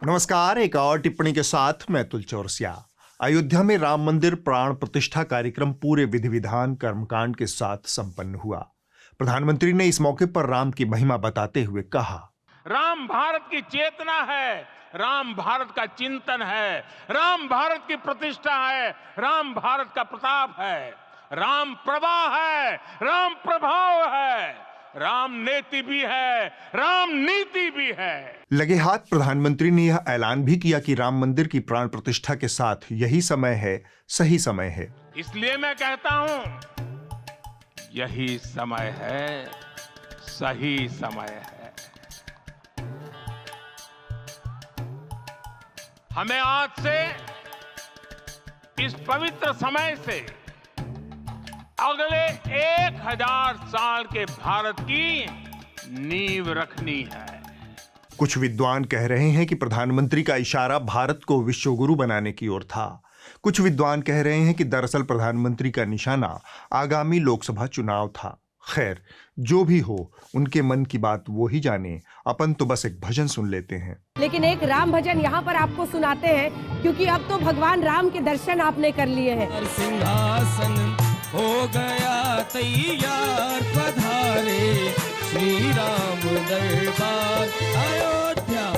नमस्कार। एक और टिप्पणी के साथ मैं अतुल चौरसिया। अयोध्या में राम मंदिर प्राण प्रतिष्ठा कार्यक्रम पूरे विधि विधान कर्मकांड के साथ संपन्न हुआ। प्रधानमंत्री ने इस मौके पर राम की महिमा बताते हुए कहा, राम भारत की चेतना है, राम भारत का चिंतन है, राम भारत की प्रतिष्ठा है, राम भारत का प्रताप है, राम प्रवाह है, राम प्रभाव है, राम नेति भी है, राम नीति भी है। लगे हाथ प्रधानमंत्री ने यह ऐलान भी किया कि राम मंदिर की प्राण प्रतिष्ठा के साथ यही समय है, सही समय है। इसलिए मैं कहता हूं, यही समय है, सही समय है। हमें आज से इस पवित्र समय से अगले 1000 साल के भारत की नींव रखनी है। कुछ विद्वान कह रहे हैं कि प्रधानमंत्री का इशारा भारत को विश्वगुरु बनाने की ओर था। कुछ विद्वान कह रहे हैं कि दरअसल प्रधानमंत्री का निशाना आगामी लोकसभा चुनाव था। खैर, जो भी हो, उनके मन की बात वो ही जाने। अपन तो बस एक भजन सुन लेते हैं। लेकिन एक राम भजन यहाँ पर आपको सुनाते हैं, क्योंकि अब तो भगवान राम के दर्शन आपने कर लिए हैं। सिंहासन हो गया तैयार, पधारे श्री राम दरबार, अयोध्या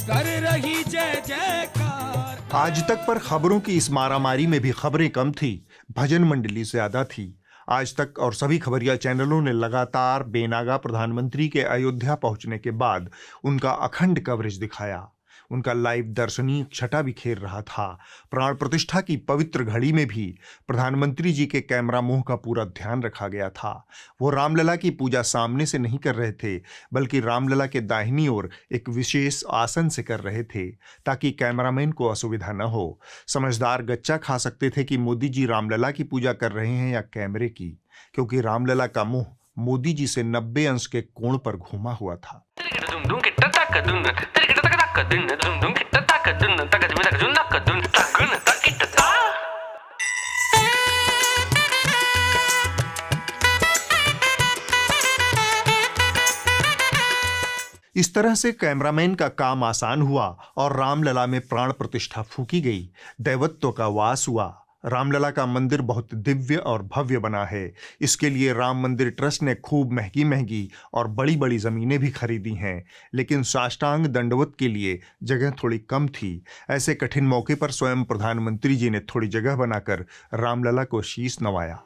कर रही जय जयकार। आज तक पर खबरों की इस मारामारी में भी खबरें कम थी, भजन मंडली ज्यादा थी। आज तक और सभी खबरिया चैनलों ने लगातार बेनागा प्रधानमंत्री के अयोध्या पहुंचने के बाद उनका अखंड कवरेज दिखाया। उनका लाइव दर्शनीय छटा बिखेर रहा था। प्राण प्रतिष्ठा की पवित्र घड़ी में भी प्रधानमंत्री जी के कैमरा मोह का पूरा ध्यान रखा गया था। वो रामलला की पूजा सामने से नहीं कर रहे थे, बल्कि रामलला के दाहिनी ओर एक विशेष आसन से कर रहे थे, ताकि कैमरामैन को असुविधा न हो। समझदार गच्चा खा सकते थे कि मोदी जी रामलला की पूजा कर रहे हैं या कैमरे की, क्योंकि रामलला का मुंह मोदी जी से 90 अंश के कोण पर घुमा हुआ था। इस तरह से कैमरामैन का काम आसान हुआ और रामलला में प्राण प्रतिष्ठा फूकी गई। दैवत्व का वास हुआ। रामलला का मंदिर बहुत दिव्य और भव्य बना है। इसके लिए राम मंदिर ट्रस्ट ने खूब महंगी महंगी और बड़ी बड़ी ज़मीनें भी खरीदी हैं, लेकिन साष्टांग दंडवत के लिए जगह थोड़ी कम थी। ऐसे कठिन मौके पर स्वयं प्रधानमंत्री जी ने थोड़ी जगह बनाकर रामलला को शीश नवाया।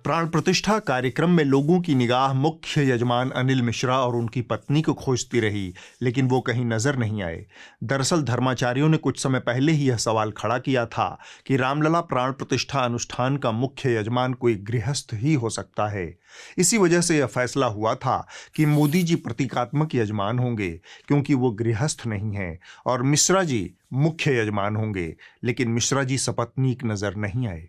प्राण प्रतिष्ठा कार्यक्रम में लोगों की निगाह मुख्य यजमान अनिल मिश्रा और उनकी पत्नी को खोजती रही, लेकिन वो कहीं नजर नहीं आए। दरअसल धर्माचार्यों ने कुछ समय पहले ही यह सवाल खड़ा किया था कि रामलला प्राण प्रतिष्ठा अनुष्ठान का मुख्य यजमान कोई गृहस्थ ही हो सकता है। इसी वजह से यह फैसला हुआ था कि मोदी जी प्रतीकात्मक यजमान होंगे, क्योंकि वो गृहस्थ नहीं हैं, और मिश्रा जी मुख्य यजमान होंगे। लेकिन मिश्रा जी सपत्नीक नजर नहीं आए।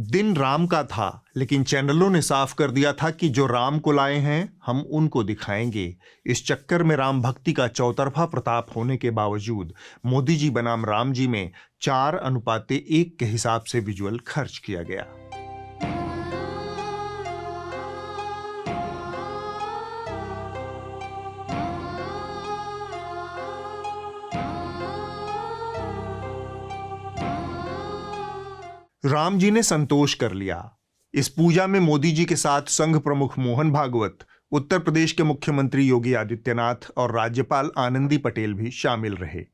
दिन राम का था, लेकिन चैनलों ने साफ कर दिया था कि जो राम को लाए हैं हम उनको दिखाएंगे। इस चक्कर में राम भक्ति का चौतरफा प्रताप होने के बावजूद मोदी जी बनाम राम जी में 4:1 के हिसाब से विजुअल खर्च किया गया। राम जी ने संतोष कर लिया। इस पूजा में मोदी जी के साथ संघ प्रमुख मोहन भागवत, उत्तर प्रदेश के मुख्यमंत्री योगी आदित्यनाथ और राज्यपाल आनंदी पटेल भी शामिल रहे।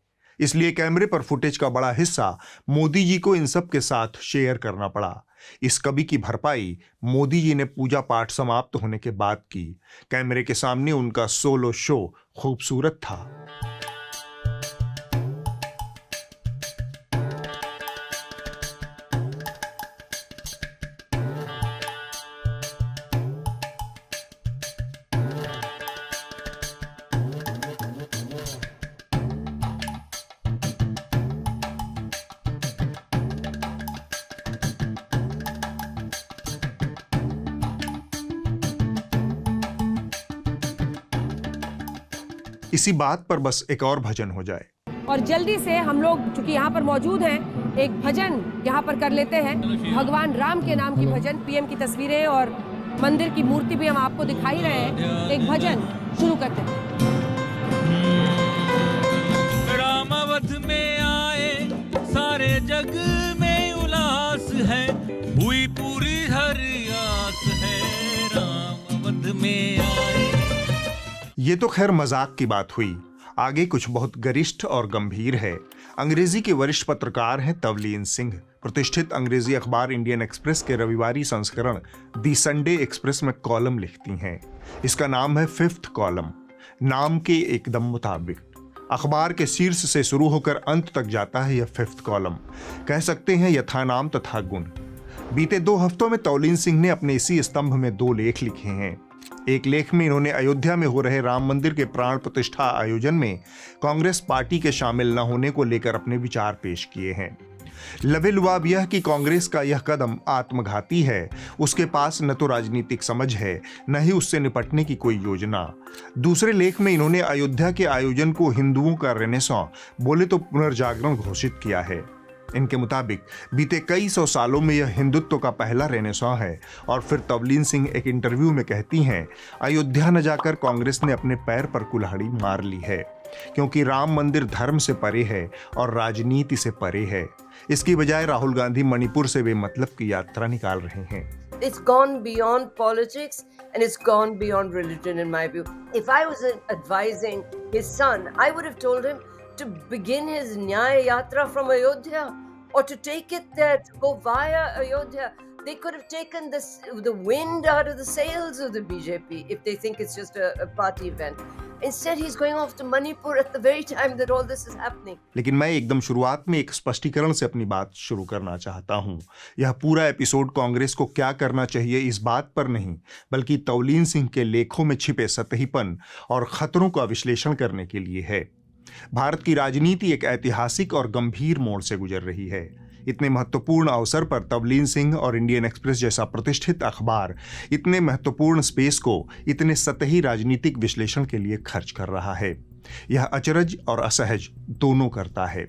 इसलिए कैमरे पर फुटेज का बड़ा हिस्सा मोदी जी को इन सब के साथ शेयर करना पड़ा। इस कमी की भरपाई मोदी जी ने पूजा पाठ समाप्त होने के बाद की। कैमरे के सामने उनका सोलो शो खूबसूरत था। इसी बात पर बस एक और भजन हो जाए। और जल्दी से हम लोग चूंकि यहाँ पर मौजूद हैं, एक भजन यहाँ पर कर लेते हैं, भगवान राम के नाम की भजन। पीएम की तस्वीरें और मंदिर की मूर्ति भी हम आपको दिखाई रहे हैं। एक भजन शुरू करते हैं। रामावत में आए, सारे जग में उल्लास है, हुई पूरी हर आस है, रामावत में आए। ये तो खैर मजाक की बात हुई, आगे कुछ बहुत गरिष्ठ और गंभीर है। अंग्रेजी के वरिष्ठ पत्रकार हैं तवलीन सिंह। प्रतिष्ठित अंग्रेजी अखबार इंडियन एक्सप्रेस के रविवारी संस्करण दी संडे एक्सप्रेस में कॉलम लिखती हैं। इसका नाम है फिफ्थ कॉलम। नाम के एकदम मुताबिक अखबार के शीर्ष से शुरू होकर अंत तक जाता है यह फिफ्थ कॉलम। कह सकते हैं यथा नाम तथा गुण। बीते 2 हफ्तों में तवलीन सिंह ने अपने इसी स्तंभ में 2 लेख लिखे हैं। एक लेख में इन्होंने अयोध्या में हो रहे राम मंदिर के प्राण प्रतिष्ठा आयोजन में कांग्रेस पार्टी के शामिल न होने को लेकर अपने विचार पेश किए हैं। लबेलुआब यह कि कांग्रेस का यह कदम आत्मघाती है। उसके पास न तो राजनीतिक समझ है, न ही उससे निपटने की कोई योजना। दूसरे लेख में इन्होंने अयोध्या के आयोजन को हिंदुओं का रेनेसां, बोले तो पुनर्जागरण घोषित किया है। इनके मुताबिक बीते कई 100 सालों में यह हिंदुत्व का पहला रेनेसां है। और फिर तवलीन सिंह एक इंटरव्यू में कहती हैं, अयोध्या न जाकर कांग्रेस ने अपने पैर पर कुल्हाड़ी मार ली है, क्योंकि राम मंदिर धर्म से परे है और राजनीति से परे है। इसकी बजाय राहुल गांधी मणिपुर से बेमतलब की यात्रा निकाल रहे हैं। It's gone beyond politics and it's gone beyond religion in my view. If I was advising his son, I would have told him to begin his Nyaya Yatra from Ayodhya or to take it there, to go via Ayodhya. They could have taken the wind out of the sails of the BJP if they think it's just a party event. Instead, he's going off to Manipur at the very time that all this is happening. लेकिन मैं एकदम शुरुआत में एक स्पष्टीकरण से अपनी बात शुरू करना चाहता हूं। यह पूरा एपिसोड कांग्रेस को क्या करना चाहिए इस बात पर नहीं, बल्कि तवलीन सिंह के लेखों में छिपे सतहीपन और खतरों का विश्लेषण करने के लिए है। भारत की राजनीति एक ऐतिहासिक और गंभीर मोड़ से गुजर रही है। इतने महत्वपूर्ण अवसर पर तवलीन सिंह और इंडियन एक्सप्रेस जैसा प्रतिष्ठित अखबार इतने महत्वपूर्ण स्पेस को इतने सतही राजनीतिक विश्लेषण के लिए खर्च कर रहा है। यह अचरज और असहज दोनों करता है।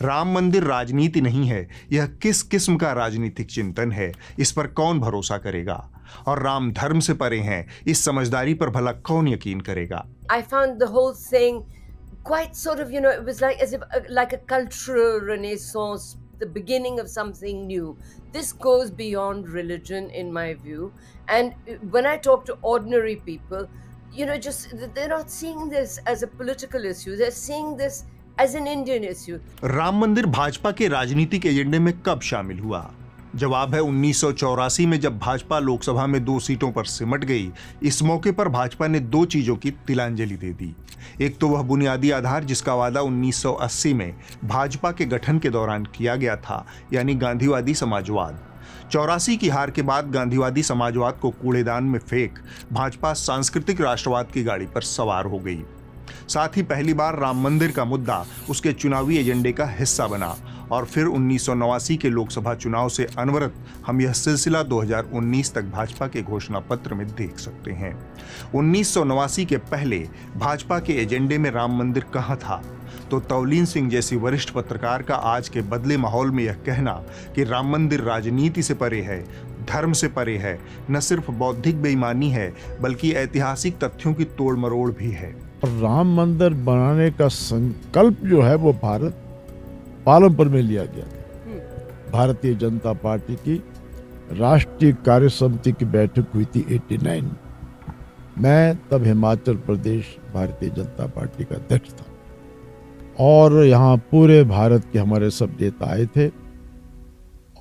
राम मंदिर राजनीति नहीं है, यह किस किस्म का राजनीतिक चिंतन है, इस पर कौन भरोसा करेगा? और राम धर्म से परे हैं, इस समझदारी पर भला कौन यकीन करेगा? I found the whole thing quite sort of, it was like as if like a cultural renaissance, the beginning of something new. This goes beyond religion in my view. And when I talk to ordinary people, just they're not seeing this as a political issue. They're seeing this as an Indian issue. Ram मंदिर भाजपा के राजनीतिक एजेंडे में कब शामिल हुआ? जवाब है 1984 में, जब भाजपा लोकसभा में 2 सीटों पर सिमट गई। इस मौके पर भाजपा ने 2 चीजों की तिलांजलि दे दी। एक तो वह बुनियादी आधार जिसका वादा 1980 में भाजपा के गठन के दौरान किया गया था, यानी गांधीवादी समाजवाद। 84 की हार के बाद गांधीवादी समाजवाद को कूड़ेदान में फेंक भाजपा सांस्कृतिक राष्ट्रवाद की गाड़ी पर सवार हो गई। साथ ही पहली बार राम मंदिर का मुद्दा उसके चुनावी एजेंडे का हिस्सा बना। और फिर 1989 के लोकसभा चुनाव से अनवरत हम यह सिलसिला 2019 तक भाजपा के घोषणा पत्र में देख सकते हैं। 1989 के पहले भाजपा के एजेंडे में राम मंदिर कहाँ था? तो तवलीन सिंह जैसी वरिष्ठ पत्रकार का आज के बदले माहौल में यह कहना कि राम मंदिर राजनीति से परे है, धर्म से परे है, न सिर्फ बौद्धिक बेईमानी है बल्कि ऐतिहासिक तथ्यों की तोड़ मरोड़ भी है। राम मंदिर बनाने का संकल्प जो है वो भारत पालमपुर में लिया गया। भारतीय जनता पार्टी की राष्ट्रीय कार्य समिति की बैठक हुई थी 89। मैं तब हिमाचल प्रदेश भारतीय जनता पार्टी का अध्यक्ष था और यहाँ पूरे भारत के हमारे सब नेता आए थे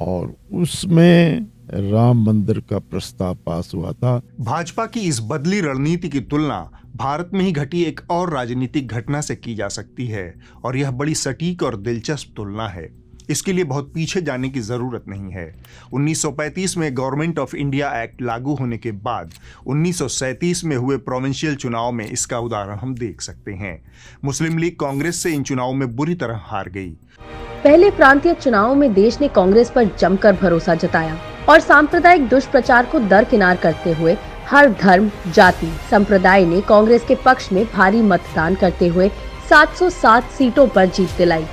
और उसमें राम मंदिर का प्रस्ताव पास हुआ था। भाजपा की इस बदली रणनीति की तुलना भारत में ही घटी एक और राजनीतिक घटना से की जा सकती है और यह बड़ी सटीक और दिलचस्प तुलना है। इसके लिए बहुत पीछे जाने की जरूरत नहीं है। 1935 में गवर्नमेंट ऑफ इंडिया एक्ट लागू होने के बाद 1937 में हुए प्रोविंशियल चुनाव में इसका उदाहरण हम देख सकते हैं। मुस्लिम लीग कांग्रेस से इन चुनावों में बुरी तरह हार गई। पहले प्रांतीय चुनावों में देश ने कांग्रेस पर जमकर भरोसा जताया और सांप्रदायिक दुष्प्रचार को दरकिनार करते हुए हर धर्म, जाति, संप्रदाय ने कांग्रेस के पक्ष में भारी मतदान करते हुए 707 सीटों पर जीत दिलाई।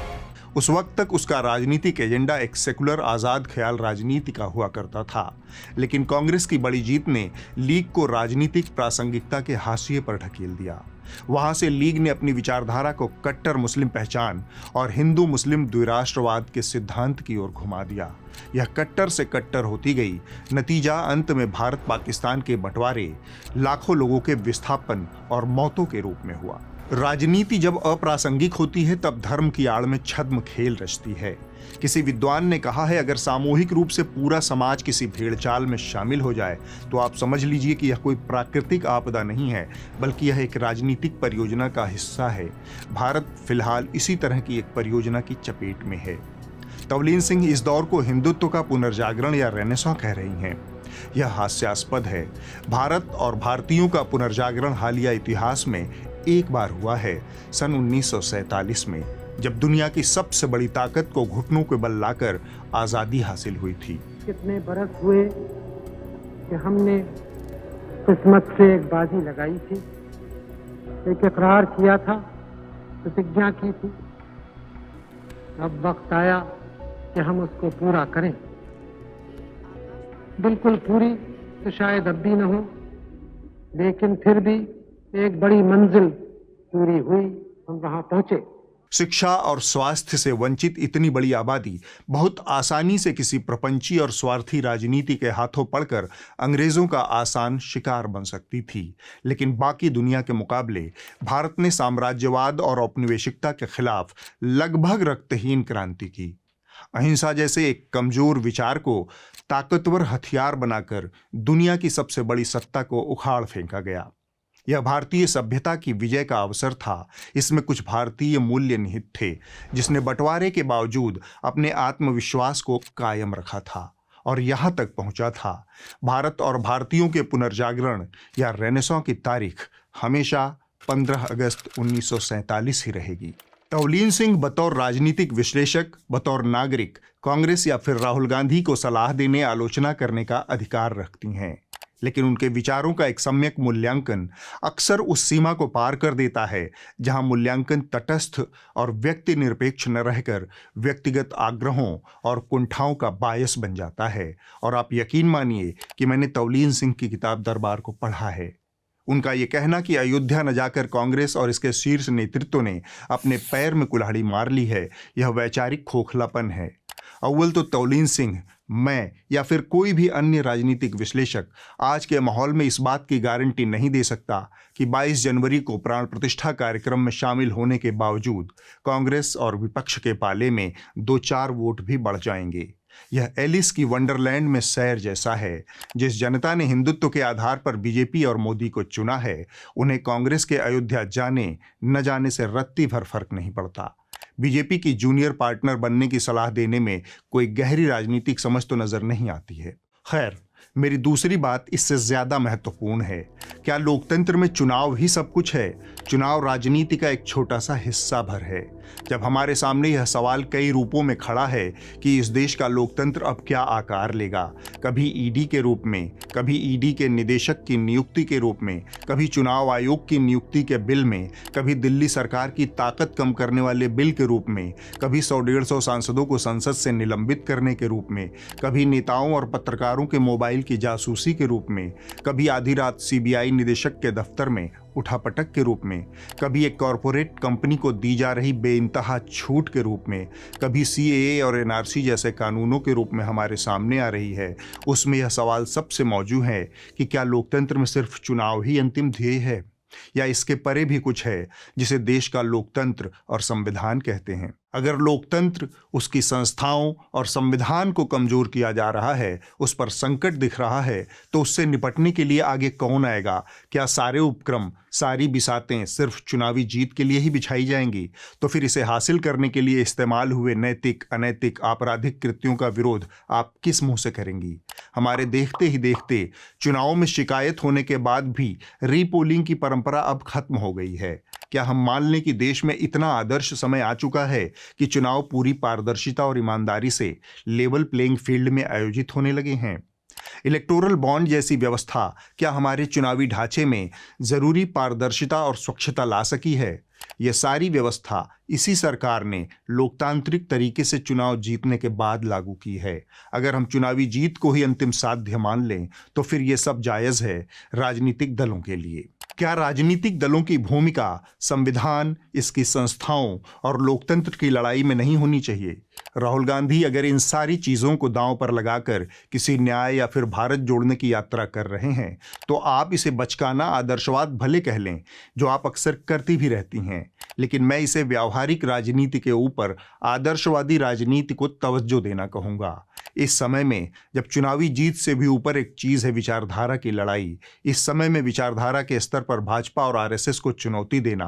उस वक्त तक उसका राजनीतिक एजेंडा एक सेकुलर आजाद ख्याल राजनीति का हुआ करता था, लेकिन कांग्रेस की बड़ी जीत ने लीग को राजनीतिक प्रासंगिकता के हाशिए पर ढकेल दिया। वहां से लीग ने अपनी विचारधारा को कट्टर मुस्लिम पहचान और हिंदू मुस्लिम द्विराष्ट्रवाद के सिद्धांत की ओर घुमा दिया। यह कट्टर से कट्टर होती गई। नतीजा अंत में भारत पाकिस्तान के बंटवारे, लाखों लोगों के विस्थापन और मौतों के रूप में हुआ। राजनीति जब अप्रासंगिक होती है तब धर्म की आड़ में छद्म खेल रचती है। किसी विद्वान ने कहा है, अगर सामूहिक रूप से पूरा समाज किसी भेड़चाल में शामिल हो जाए तो आप समझ लीजिए कि यह कोई प्राकृतिक आपदा नहीं है, बल्कि यह एक राजनीतिक परियोजना का हिस्सा है। भारत फिलहाल इसी तरह की एक परियोजना की चपेट में है। तवलीन सिंह इस दौर को हिंदुत्व का पुनर्जागरण या रेनेसां कह रही हैं। यह हास्यास्पद है। भारत और भारतीयों का पुनर्जागरण हालिया इतिहास में एक बार हुआ है, सन 1947 में, जब दुनिया की सबसे बड़ी ताकत को घुटनों के बल लाकर आजादी हासिल हुई थी। कितने बरस हुए कि हमने किस्मत से एक बाजी लगाई थी, एक इकरार किया था, प्रतिज्ञा की थी। अब वक्त आया कि हम उसको पूरा करें। बिल्कुल पूरी तो शायद अब भी न हो, लेकिन फिर भी एक बड़ी मंजिल पूरी हुई, हम वहां पहुंचे। शिक्षा और स्वास्थ्य से वंचित इतनी बड़ी आबादी बहुत आसानी से किसी प्रपंची और स्वार्थी राजनीति के हाथों पड़कर अंग्रेजों का आसान शिकार बन सकती थी, लेकिन बाकी दुनिया के मुकाबले भारत ने साम्राज्यवाद और औपनिवेशिकता के खिलाफ लगभग रक्तहीन क्रांति की। अहिंसा जैसे एक कमजोर विचार को ताकतवर हथियार बनाकर दुनिया की सबसे बड़ी सत्ता को उखाड़ फेंका गया। यह भारतीय सभ्यता की विजय का अवसर था। इसमें कुछ भारतीय मूल्य निहित थे, जिसने बंटवारे के बावजूद अपने आत्मविश्वास को कायम रखा था और यहाँ तक पहुँचा था। भारत और भारतीयों के पुनर्जागरण या रेनेसां की तारीख हमेशा 15 अगस्त 1947 ही रहेगी। तवलीन सिंह बतौर राजनीतिक विश्लेषक, बतौर नागरिक कांग्रेस या फिर राहुल गांधी को सलाह देने, आलोचना करने का अधिकार रखती हैं, लेकिन उनके विचारों का एक सम्यक मूल्यांकन अक्सर उस सीमा को पार कर देता है जहां मूल्यांकन तटस्थ और व्यक्ति निरपेक्ष न रहकर व्यक्तिगत आग्रहों और कुंठाओं का बायस बन जाता है। और आप यकीन मानिए कि मैंने तवलीन सिंह की किताब दरबार को पढ़ा है। उनका यह कहना कि अयोध्या न जाकर कांग्रेस और इसके शीर्ष नेतृत्व ने अपने पैर में कुल्हाड़ी मार ली है, यह वैचारिक खोखलापन है। अव्वल तो तवलीन सिंह, मैं या फिर कोई भी अन्य राजनीतिक विश्लेषक आज के माहौल में इस बात की गारंटी नहीं दे सकता कि 22 जनवरी को प्राण प्रतिष्ठा कार्यक्रम में शामिल होने के बावजूद कांग्रेस और विपक्ष के पाले में 2-4 वोट भी बढ़ जाएंगे। यह एलिस की वंडरलैंड में सैर जैसा है। जिस जनता ने हिंदुत्व के आधार पर बीजेपी और मोदी को चुना है, उन्हें कांग्रेस के अयोध्या जाने न जाने से रत्ती भर फर्क नहीं पड़ता। बीजेपी की जूनियर पार्टनर बनने की सलाह देने में कोई गहरी राजनीतिक समझ तो नजर नहीं आती है। खैर, मेरी दूसरी बात इससे ज्यादा महत्वपूर्ण है। क्या लोकतंत्र में चुनाव ही सब कुछ है? चुनाव राजनीति का एक छोटा सा हिस्सा भर है। जब हमारे सामने यह सवाल कई रूपों में खड़ा है कि इस देश का लोकतंत्र अब क्या आकार लेगा, कभी ईडी के रूप में, कभी ईडी के निदेशक की नियुक्ति के रूप में, कभी चुनाव आयोग की नियुक्ति के बिल में, कभी दिल्ली सरकार की ताकत कम करने वाले बिल के रूप में, कभी 100-150 सांसदों को संसद से निलंबित करने के रूप में, कभी नेताओं और पत्रकारों के मोबाइल की जासूसी के रूप में, कभी आधी रात सीबीआई निदेशक के दफ्तर में उठापटक के रूप में, कभी एक कॉरपोरेट कंपनी को दी जा रही बेइंतहा छूट के रूप में, कभी सीएए और एनआरसी जैसे कानूनों के रूप में हमारे सामने आ रही है, उसमें यह सवाल सबसे मौजूद है कि क्या लोकतंत्र में सिर्फ चुनाव ही अंतिम ध्येय है या इसके परे भी कुछ है जिसे देश का लोकतंत्र और संविधान कहते हैं। अगर लोकतंत्र, उसकी संस्थाओं और संविधान को कमजोर किया जा रहा है, उस पर संकट दिख रहा है, तो उससे निपटने के लिए आगे कौन आएगा? क्या सारे उपक्रम, सारी बिसातें सिर्फ चुनावी जीत के लिए ही बिछाई जाएंगी? तो फिर इसे हासिल करने के लिए इस्तेमाल हुए नैतिक, अनैतिक, आपराधिक कृत्यों का विरोध आप किस मुंह से करेंगी? हमारे देखते ही देखते चुनाव में शिकायत होने के बाद भी रीपोलिंग की परंपरा अब खत्म हो गई है। क्या हम मान लें कि देश में इतना आदर्श समय आ चुका है कि चुनाव पूरी पारदर्शिता और ईमानदारी से लेवल प्लेइंग फील्ड में आयोजित होने लगे हैं? इलेक्टोरल बॉन्ड जैसी व्यवस्था क्या हमारे चुनावी ढांचे में जरूरी पारदर्शिता और स्वच्छता ला सकी है? यह सारी व्यवस्था इसी सरकार ने लोकतांत्रिक तरीके से चुनाव जीतने के बाद लागू की है। अगर हम चुनावी जीत को ही अंतिम साध्य मान लें तो फिर यह सब जायज है राजनीतिक दलों के लिए। क्या राजनीतिक दलों की भूमिका संविधान, इसकी संस्थाओं और लोकतंत्र की लड़ाई में नहीं होनी चाहिए? राहुल गांधी अगर इन सारी चीजों को दांव पर लगाकर किसी न्याय या फिर भारत जोड़ने की यात्रा कर रहे हैं तो आप इसे बचकाना आदर्शवाद भले कह लें, जो आप अक्सर करती भी रहती हैं, लेकिन मैं इसे व्यावहारिक राजनीति के ऊपर आदर्शवादी राजनीति को तवज्जो देना कहूंगा। इस समय में जब चुनावी जीत से भी ऊपर एक चीज है विचारधारा की लड़ाई, इस समय में विचारधारा के स्तर पर भाजपा और आरएसएस को चुनौती देना,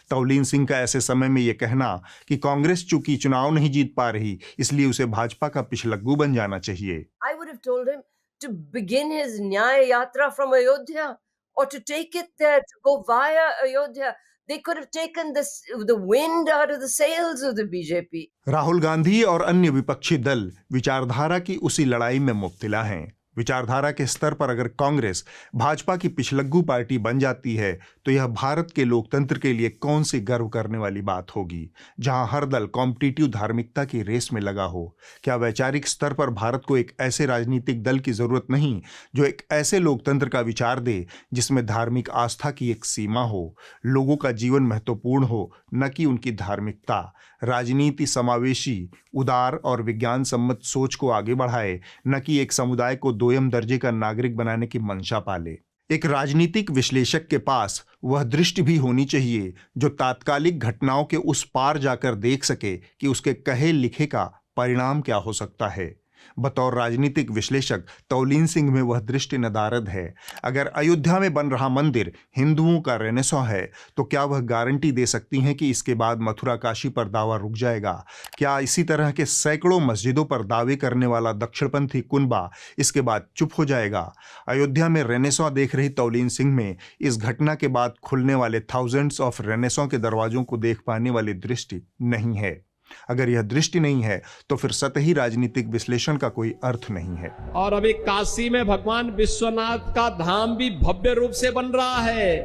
तौलीन सिंह का ऐसे समय में यह कहना कि कांग्रेस चूंकि चुनाव नहीं जीत पा रही इसलिए उसे भाजपा का पिछलग्गू बन जाना चाहिए। I would have told him to begin his Nyaya Yatra from Ayodhya or to take it there, to go via Ayodhya. They could have taken the wind out of the sails of the BJP. Rahul Gandhi और अन्य विपक्षी दल विचारधारा की उसी लड़ाई में मुब्तला हैं। विचारधारा के स्तर पर अगर कांग्रेस भाजपा की पिछलग्गू पार्टी बन जाती है तो यह भारत के लोकतंत्र के लिए कौन सी गर्व करने वाली बात होगी, जहां हर दल कॉम्पिटिटिव धार्मिकता की रेस में लगा हो। क्या वैचारिक स्तर पर भारत को एक ऐसे राजनीतिक दल की जरूरत नहीं जो एक ऐसे लोकतंत्र का विचार दे जिसमें धार्मिक आस्था की एक सीमा हो, लोगों का जीवन महत्वपूर्ण हो, न कि उनकी धार्मिकता। राजनीति समावेशी, उदार और विज्ञान सम्मत सोच को आगे बढ़ाए, न कि एक समुदाय को दोयम दर्जे का नागरिक बनाने की मंशा पाले। एक राजनीतिक विश्लेषक के पास वह दृष्टि भी होनी चाहिए जो तात्कालिक घटनाओं के उस पार जाकर देख सके कि उसके कहे लिखे का परिणाम क्या हो सकता है। बतौर राजनीतिक विश्लेषक तौलीन सिंह में वह दृष्टि नदारद है। अगर अयोध्या में बन रहा मंदिर हिंदुओं का रेनेसां है तो क्या वह गारंटी दे सकती हैं कि इसके बाद मथुरा काशी पर दावा रुक जाएगा? क्या इसी तरह के सैकड़ों मस्जिदों पर दावे करने वाला दक्षिणपंथी कुनबा इसके बाद चुप हो जाएगा? अयोध्या में रेनेसां देख रही तौलीन सिंह में इस घटना के बाद खुलने वाले थाउजेंड्स ऑफ रेनेसां के दरवाजों को देख पाने वाली दृष्टि नहीं है। अगर यह दृष्टि नहीं है तो फिर सतही राजनीतिक विश्लेषण का कोई अर्थ नहीं है। और अभी काशी में भगवान विश्वनाथ का धाम भी भव्य रूप से बन रहा है,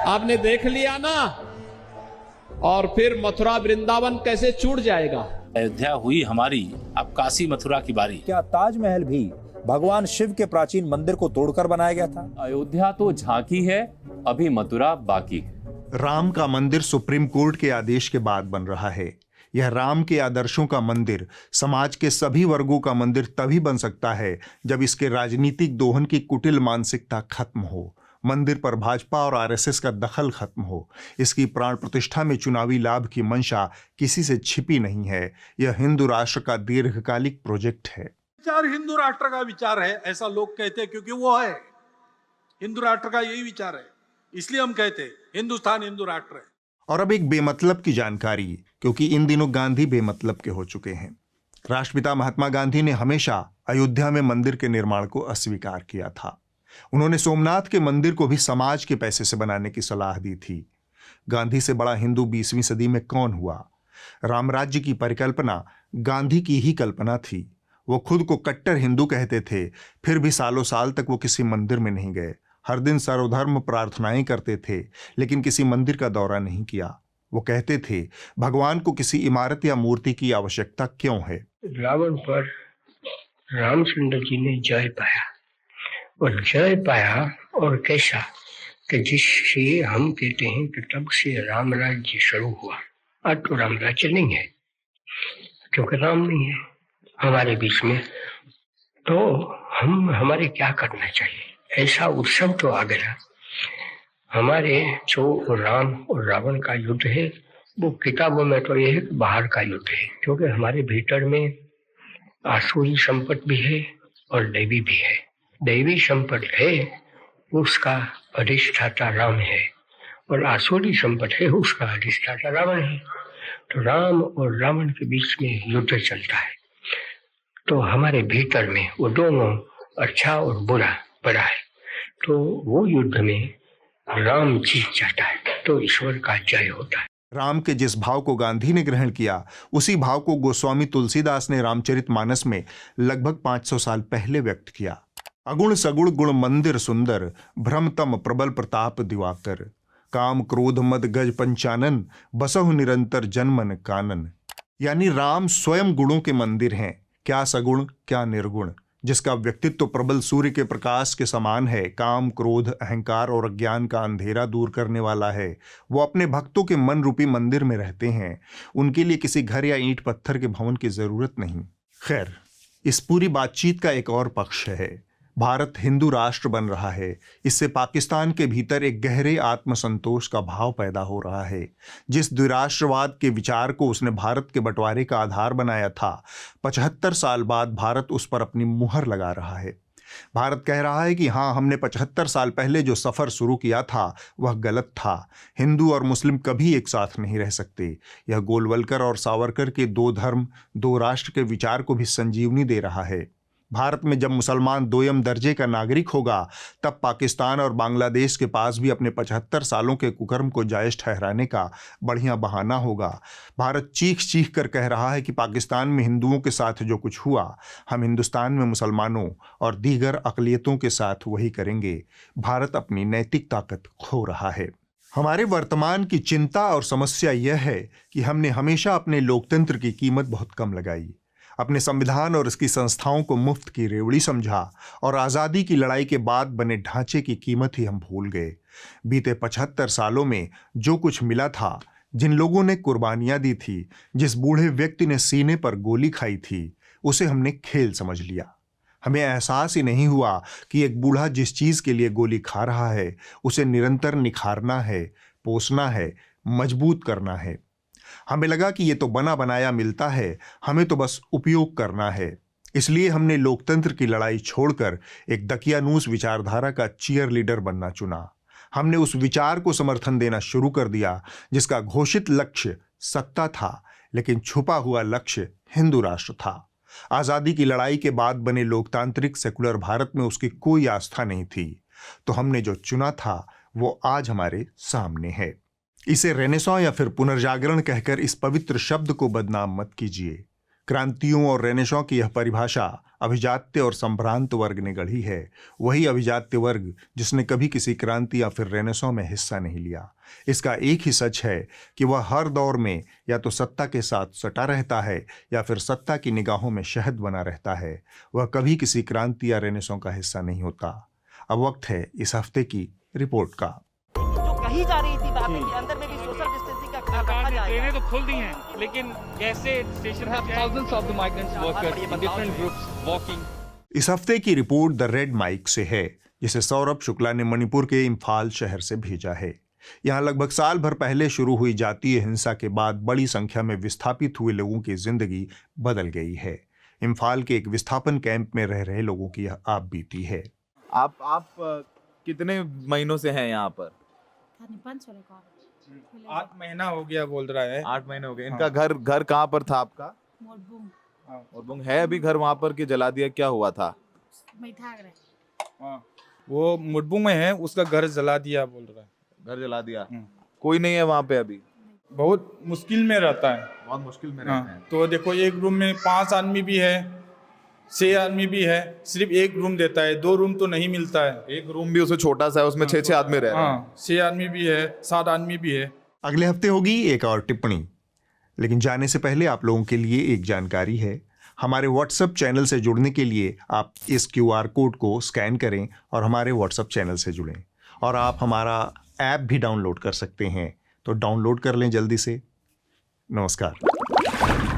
आपने देख लिया ना। और फिर मथुरा वृंदावन कैसे छूट जाएगा? अयोध्या हुई हमारी, अब काशी मथुरा की बारी। क्या ताजमहल भी भगवान शिव के प्राचीन मंदिर को तोड़कर बनाया गया था? अयोध्या तो झांकी है, अभी मथुरा बाकी है। राम का मंदिर सुप्रीम कोर्ट के आदेश के बाद बन रहा है। यह राम के आदर्शों का मंदिर, समाज के सभी वर्गों का मंदिर तभी बन सकता है जब इसके राजनीतिक दोहन की कुटिल मानसिकता खत्म हो, मंदिर पर भाजपा और आरएसएस का दखल खत्म हो। इसकी प्राण प्रतिष्ठा में चुनावी लाभ की मंशा किसी से छिपी नहीं है। यह हिंदू राष्ट्र का दीर्घकालिक प्रोजेक्ट है। विचार हिंदू राष्ट्र का विचार है, ऐसा लोग कहते हैं, क्योंकि वो है हिंदू राष्ट्र का यही विचार है, इसलिए हम कहते हैं हिंदुस्तान हिंदू राष्ट्र है। और अब एक बेमतलब की जानकारी, क्योंकि इन दिनों गांधी बेमतलब के हो चुके हैं। राष्ट्रपिता महात्मा गांधी ने हमेशा अयोध्या में मंदिर के निर्माण को अस्वीकार किया था। उन्होंने सोमनाथ के मंदिर को भी समाज के पैसे से बनाने की सलाह दी थी। गांधी से बड़ा हिंदू 20वीं सदी में कौन हुआ? रामराज्य की परिकल्पना गांधी की ही कल्पना थी। वो खुद को कट्टर हिंदू कहते थे, फिर भी सालों साल तक वो किसी मंदिर में नहीं गए। हर दिन सर्वधर्म प्रार्थनाएं करते थे, लेकिन किसी मंदिर का दौरा नहीं किया। वो कहते थे, भगवान को किसी इमारत या मूर्ति की आवश्यकता क्यों है? रावण पर रामचंद्र जी ने जय पाया, और जय पाया और कैसा कि जिससे हम कहते हैं कि तब से राम राज्य शुरू हुआ। आज तो राम राज्य नहीं है, क्योंकि राम नहीं है हमारे बीच में। तो हमारे क्या करना चाहिए? ऐसा उत्सव तो आ गया। हमारे जो राम और रावण का युद्ध है वो किताबों में तो ये है कि बाहर का युद्ध है, क्योंकि हमारे भीतर में आसुरी संपत भी है और दैवी भी है। दैवी संपत है उसका अधिष्ठाता राम है, और आसुरी संपत है उसका अधिष्ठाता रावण है। तो राम और रावण के बीच में युद्ध चलता है। तो हमारे भीतर में वो दोनों अच्छा और बुरा पड़ा है। तो वो युद्ध में राम जीत जाता है, तो ईश्वर का जय होता है। राम के जिस भाव को गांधी ने ग्रहण किया, उसी भाव को गोस्वामी तुलसीदास ने रामचरितमानस में लगभग 500 साल पहले व्यक्त किया। अगुण सगुण गुण मंदिर सुंदर, भ्रमतम प्रबल प्रताप दिवाकर, काम क्रोध मद गज पंचानन, बसहु निरंतर जनमन कानन। यानी राम स्वयं गुणों के मंदिर हैं, क्या सगुण क्या निर्गुण, जिसका व्यक्तित्व प्रबल सूर्य के प्रकाश के समान है, काम क्रोध अहंकार और अज्ञान का अंधेरा दूर करने वाला है। वो अपने भक्तों के मन रूपी मंदिर में रहते हैं, उनके लिए किसी घर या ईंट पत्थर के भवन की जरूरत नहीं। खैर, इस पूरी बातचीत का एक और पक्ष है। भारत हिंदू राष्ट्र बन रहा है, इससे पाकिस्तान के भीतर एक गहरे आत्मसंतोष का भाव पैदा हो रहा है। जिस द्विराष्ट्रवाद के विचार को उसने भारत के बंटवारे का आधार बनाया था, 75 साल बाद भारत उस पर अपनी मुहर लगा रहा है। भारत कह रहा है कि हाँ, हमने 75 साल पहले जो सफ़र शुरू किया था वह गलत था। हिंदू और मुस्लिम कभी एक साथ नहीं रह सकते। यह गोलवलकर और सावरकर के दो धर्म दो राष्ट्र के विचार को भी संजीवनी दे रहा है। भारत में जब मुसलमान दोयम दर्जे का नागरिक होगा, तब पाकिस्तान और बांग्लादेश के पास भी अपने 75 सालों के कुकर्म को जायज़ ठहराने का बढ़िया बहाना होगा। भारत चीख चीख कर कह रहा है कि पाकिस्तान में हिंदुओं के साथ जो कुछ हुआ, हम हिंदुस्तान में मुसलमानों और दीगर अक़लियतों के साथ वही करेंगे। भारत अपनी नैतिक ताकत खो रहा है। हमारे वर्तमान की चिंता और समस्या यह है कि हमने हमेशा अपने लोकतंत्र की कीमत बहुत कम लगाई, अपने संविधान और इसकी संस्थाओं को मुफ्त की रेवड़ी समझा और आज़ादी की लड़ाई के बाद बने ढांचे की कीमत ही हम भूल गए। बीते 75 सालों में जो कुछ मिला था, जिन लोगों ने कुर्बानियां दी थी, जिस बूढ़े व्यक्ति ने सीने पर गोली खाई थी, उसे हमने खेल समझ लिया। हमें एहसास ही नहीं हुआ कि एक बूढ़ा जिस चीज़ के लिए गोली खा रहा है, उसे निरंतर निखारना है, पोसना है, मजबूत करना है। हमें लगा कि ये तो बना बनाया मिलता है, हमें तो बस उपयोग करना है। इसलिए हमने लोकतंत्र की लड़ाई छोड़कर एक दकियानूस विचारधारा का चीयर लीडर बनना चुना। हमने उस विचार को समर्थन देना शुरू कर दिया जिसका घोषित लक्ष्य सत्ता था, लेकिन छुपा हुआ लक्ष्य हिंदू राष्ट्र था। आज़ादी की लड़ाई के बाद बने लोकतांत्रिक सेकुलर भारत में उसकी कोई आस्था नहीं थी, तो हमने जो चुना था वो आज हमारे सामने है। इसे रेनेसां या फिर पुनर्जागरण कहकर इस पवित्र शब्द को बदनाम मत कीजिए। क्रांतियों और रेनेसां की यह परिभाषा अभिजात्य और संभ्रांत वर्ग ने गढ़ी है, वही अभिजात्य वर्ग जिसने कभी किसी क्रांति या फिर रेनेसां में हिस्सा नहीं लिया। इसका एक ही सच है कि वह हर दौर में या तो सत्ता के साथ सटा रहता है या फिर सत्ता की निगाहों में शहद बना रहता है। वह कभी किसी क्रांति या रेनेसां का हिस्सा नहीं होता। अब वक्त है इस हफ्ते की रिपोर्ट का। कही जा रही थी बातें कि अंदर में भी सोशल डिस्टेंसिंग का रखा जाएगा। ट्रेनें तो खुल दी हैं, लेकिन कैसे स्टेशन पर thousands of the migrants workers in different groups walking। इस हफ्ते की रिपोर्ट द रेड माइक से है, जिसे सौरभ शुक्ला ने मणिपुर के इम्फाल शहर से भेजा है। यहाँ लगभग साल भर पहले शुरू हुई जातीय हिंसा के बाद बड़ी संख्या में विस्थापित हुए लोगों की जिंदगी बदल गई है। इम्फाल के एक विस्थापन कैंप में रह रहे लोगों की यह आप बीती है। आप कितने महीनों से हैं यहाँ पर? 8 महीना हो गया बोल रहा है। 8 महीने हो गए। इनका घर कहाँ पर था आपका? मोरबुंग है अभी घर वहाँ पर कि जला दिया, क्या हुआ था? वो मुरबुंग में है, उसका घर जला दिया बोल रहा है। घर जला दिया। कोई नहीं है वहाँ पे अभी? बहुत मुश्किल में रहता है। बहुत मुश्किल में रहता है। तो देखो, एक रूम में 5 आदमी भी है, 6 आदमी भी है, सिर्फ एक रूम देता है, 2 रूम तो नहीं मिलता है। एक रूम भी उसे छोटा सा है, उसमें 6 आदमी रह रहे हैं। 6 आदमी भी है, 7 आदमी भी है। अगले हफ्ते होगी एक और टिप्पणी, लेकिन जाने से पहले आप लोगों के लिए एक जानकारी है। हमारे व्हाट्सएप चैनल से जुड़ने के लिए आप इस QR कोड को स्कैन करें और हमारे व्हाट्सएप चैनल से जुड़ें। और आप हमारा ऐप भी डाउनलोड कर सकते हैं, तो डाउनलोड कर लें जल्दी से। नमस्कार।